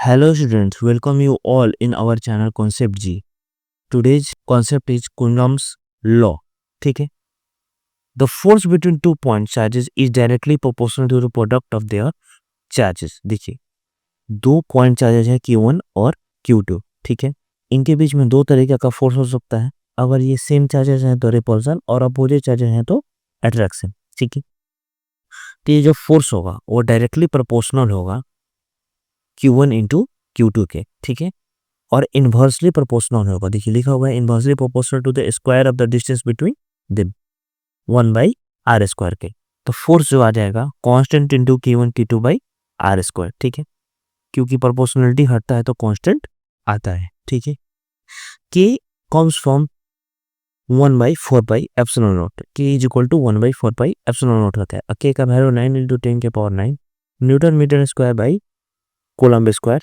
Hello students, welcome you all in our channel Concept G. Today's concept is Coulomb's law. ठीक है? The force between two point charges is directly proportional to the product of their charges. देखिए, दो point charges है Q1 और Q2. ठीक है? इनके बीच में दो तरीके का फोर्स हो सकता है. अगर ये सेम चार्जेस हैं तो रिपल्सन और अपोजिट चार्जेस हैं तो अट्रैक्शन. ठीक है? तो ये जो फोर्स होगा वो डायरेक्टली प्रोपोर्शनल होगा Q1 इंटू Q2 के. ठीक है? और इन्वर्सली प्रोपोर्शनल होगा. देखिए लिखा हुआ है inversely proportional to the square of the distance between them 1/r² के. तो फोर्स जो आ जाएगा constant into Q1 Q2 by r². ठीक है, क्योंकि प्रोपोर्शनलिटी हटता है तो कांस्टेंट आता है. ठीक है, K comes from 1/4πε0. K is equal to 1/4πε0 होता है. K का value 9 × 10⁹ newton metre square by coulomb square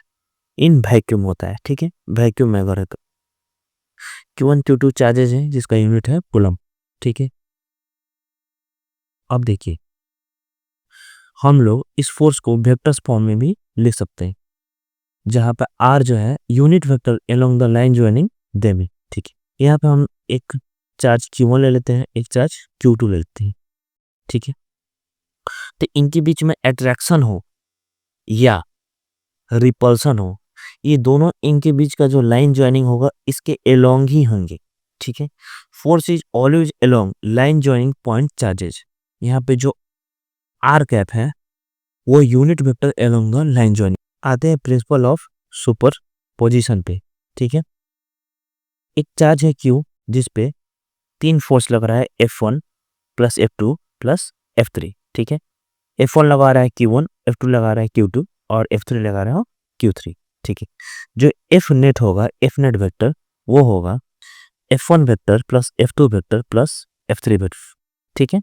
in vacuum होता है. ठीक है, वैक्यूम में अगर है तो Q1 Q2 चार्जेस हैं जिसका यूनिट है कूलम्ब. ठीक है, अब देखिए हम लोग इस फोर्स को वेक्टर्स फॉर्म में भी लिख सकते हैं, जहां पे R जो है unit vector along the line joining them. ठीक है, यहाँ पे हम एक चार्ज Q1 ले लेते हैं, एक चार्ज Q2 ले लेते हैं. ठीक है, तो इनके बीच में अट्रैक्शन हो या रिपल्सन हो, ये दोनों इनके बीच का जो लाइन ज्वाइनिंग होगा इसके अलोंग ही होंगे. ठीक है, force is always along line joining point charges. यहाँ पे जो आर कैप है वो unit vector along the line joining आते हैं प्रिंसिपल ऑफ सुपर पोजिशन पे. ठीक है, एक चार्ज है Q जिसपे तीन फोर्स लग रहा है F1 plus F2 plus F3. ठीक है, F1 लगा रहा है Q1, F2 लगा रहा है Q2 और F3 लगा रहा है Q3. ठीक है, जो F नेट होगा, F नेट वेक्टर वो होगा F1 vector plus F2 vector plus F3 vector. ठीक है,